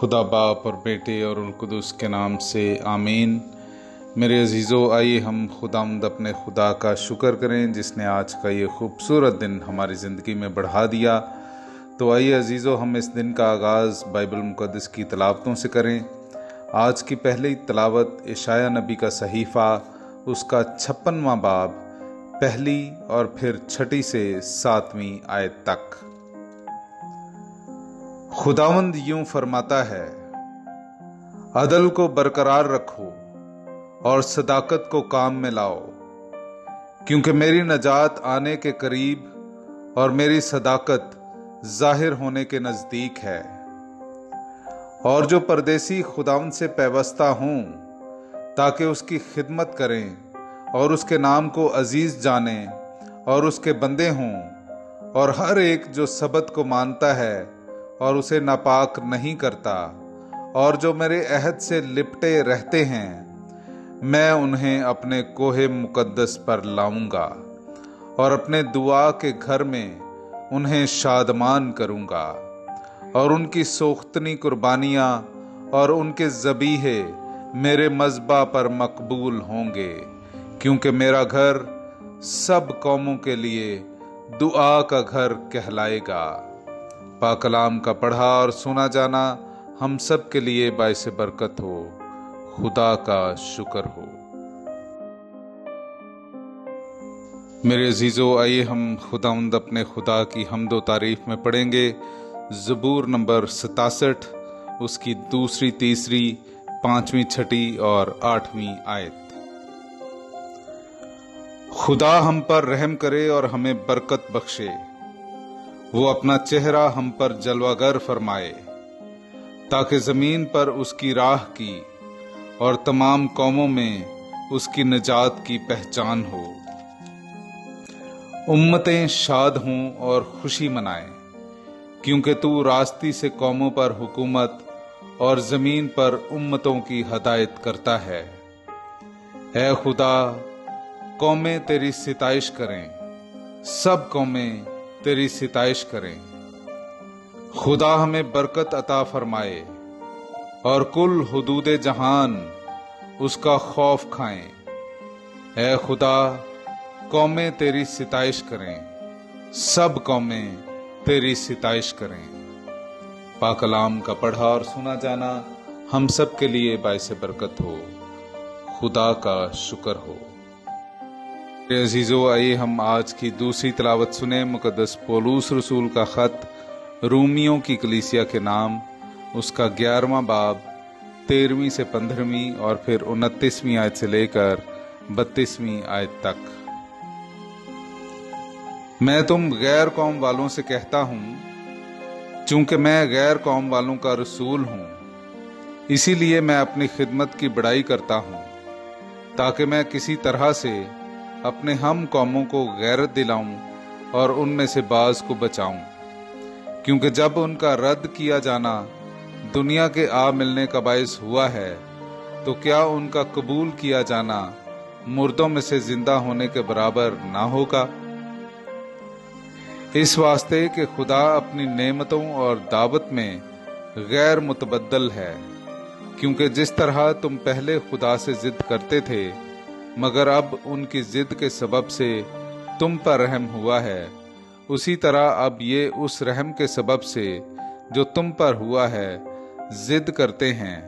खुदा बाप और बेटे और उल-कुदस के नाम से आमीन। मेरे अजीज़ों, आइए हम खुदावंद अपने खुदा का शुक्र करें जिसने आज का ये खूबसूरत दिन हमारी ज़िंदगी में बढ़ा दिया। तो आइए अजीज़ों, हम इस दिन का आगाज़ बाइबल मुक़द्दस की तलावतों से करें। आज की पहली तलावत यशाया नबी का सहीफ़ा, उसका 56वां बाब, पहली और फिर 6 से 7वीं आयत तक। खुदावंद यूं फरमाता है, अदल को बरकरार रखो और सदाकत को काम में लाओ, क्योंकि मेरी नजात आने के करीब और मेरी सदाकत जाहिर होने के नजदीक है। और जो परदेसी खुदावंद से पैवस्ता हों ताकि उसकी खिदमत करें और उसके नाम को अजीज जानें और उसके बंदे हों, और हर एक जो सबत को मानता है और उसे नापाक नहीं करता, और जो मेरे अहद से लिपटे रहते हैं, मैं उन्हें अपने कोहे मुकद्दस पर लाऊंगा और अपने दुआ के घर में उन्हें शादमान करूंगा, और उनकी सोख्तनी कुर्बानियां और उनके ज़बीहे मेरे मज़बा पर मकबूल होंगे, क्योंकि मेरा घर सब कौमों के लिए दुआ का घर कहलाएगा। पाक कलाम का पढ़ा और सुना जाना हम सब के लिए बाइस बरकत हो। खुदा का शुक्र हो। मेरे अजीज़ों, आइए हम खुदावंद अपने खुदा की हम्द व तारीफ में पढ़ेंगे ज़बूर नंबर 67, उसकी 2, 3, 5, 6 और 8वीं आयत। खुदा हम पर रहम करे और हमें बरकत बख्शे, वो अपना चेहरा हम पर जलवागर फरमाए, ताकि जमीन पर उसकी राह की और तमाम कौमों में उसकी निजात की पहचान हो। उम्मतें शाद हों और खुशी मनाएं, क्योंकि तू रास्ती से कौमों पर हुकूमत और जमीन पर उम्मतों की हदायत करता है। ऐ खुदा, कौमें तेरी सिताइश करें, सब कौमें तेरी सिताइश करें। खुदा हमें बरकत अता फरमाए और कुल हुदूदे जहान उसका खौफ खाएं। ऐ खुदा, कौमें तेरी सिताइश करें, सब कौमें तेरी सिताइश करें। पाक कलाम का पढ़ा और सुना जाना हम सब के लिए बाइस बरकत हो। खुदा का शुक्र हो। मेरे अजीज़ों, आइए हम आज की दूसरी तलावत सुने मुक़द्दस पौलुस रसूल का ख़त रूमियों की कलीसिया के नाम, उसका 11वां बाब, 13वीं से 15वीं और फिर 29वीं आयत से लेकर 32वीं आयत तक। मैं तुम गैर कौम वालों से कहता हूँ, चूंकि मैं गैर कौम वालों का रसूल हूँ, इसीलिए मैं अपनी खिदमत की बड़ाई करता हूँ, ताकि मैं किसी तरह से अपने हम कौमों को गैरत दिलाऊं और उनमें से बाज को बचाऊं, क्योंकि जब उनका रद्द किया जाना दुनिया के आ मिलने का बायस हुआ है, तो क्या उनका कबूल किया जाना मुर्दों में से जिंदा होने के बराबर ना होगा। इस वास्ते कि खुदा अपनी नेमतों और दावत में गैर मुतबद्दल है, क्योंकि जिस तरह तुम पहले खुदा से जिद करते थे, मगर अब उनकी जिद के सबब से तुम पर रहम हुआ है, उसी तरह अब ये उस रहम के सबब से जो तुम पर हुआ है जिद करते हैं,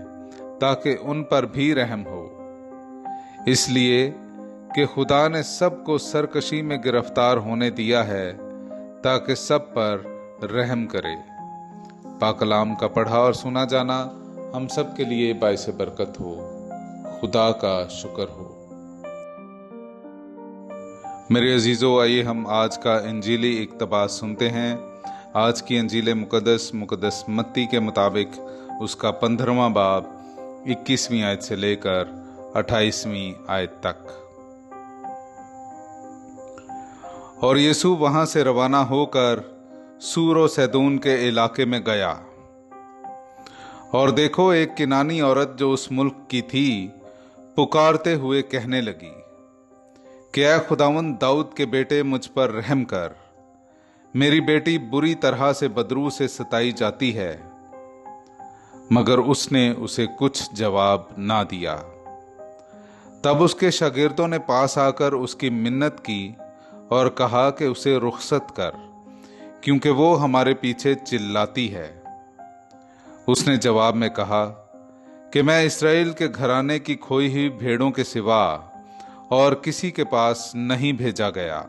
ताकि उन पर भी रहम हो। इसलिए कि खुदा ने सबको सरकशी में गिरफ्तार होने दिया है, ताकि सब पर रहम करे। पाक कलाम का पढ़ा और सुना जाना हम सब के लिए बाइस बरकत हो। खुदा का शुक्र हो। मेरे अजीज़ों, आइए हम आज का इंजीली इक़्तिबास सुनते हैं। आज की इंजील मुक़द्दस मत्ती के मुताबिक उसका 15वां बाब, 21वीं आयत से लेकर 28वीं आयत तक। और यीशु वहां से रवाना होकर सूर और सैदून के इलाके में गया, और देखो, एक किनानी औरत जो उस मुल्क की थी पुकारते हुए कहने लगी कि ऐ खुदावंद दाऊद के बेटे, मुझ पर रहम कर, मेरी बेटी बुरी तरह से बदरू से सताई जाती है। मगर उसने उसे कुछ जवाब ना दिया। तब उसके शागिर्दों ने पास आकर उसकी मिन्नत की और कहा कि उसे रुखसत कर, क्योंकि वो हमारे पीछे चिल्लाती है। उसने जवाब में कहा कि मैं इस्राएल के घराने की खोई हुई भेड़ों के सिवा और किसी के पास नहीं भेजा गया।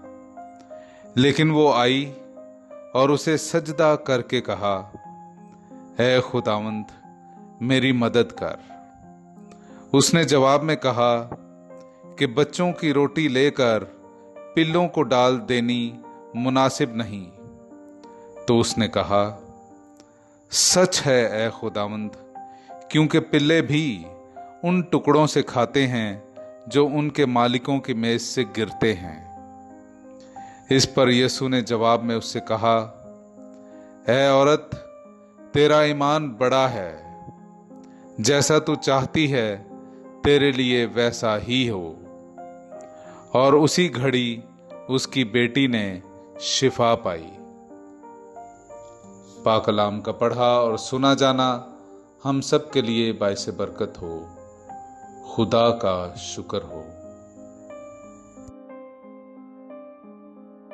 लेकिन वो आई और उसे सजदा करके कहा, ऐ खुदावंद, मेरी मदद कर। उसने जवाब में कहा कि बच्चों की रोटी लेकर पिल्लों को डाल देनी मुनासिब नहीं। तो उसने कहा, सच है ऐ खुदावंद, क्योंकि पिल्ले भी उन टुकड़ों से खाते हैं जो उनके मालिकों की मेज से गिरते हैं। इस पर यीशु ने जवाब में उससे कहा, ऐ औरत, तेरा ईमान बड़ा है, जैसा तू चाहती है तेरे लिए वैसा ही हो। और उसी घड़ी उसकी बेटी ने शिफा पाई। पाक कलाम का पढ़ा और सुना जाना हम सब के लिए बाइस बरकत हो। खुदा का शुक्र हो।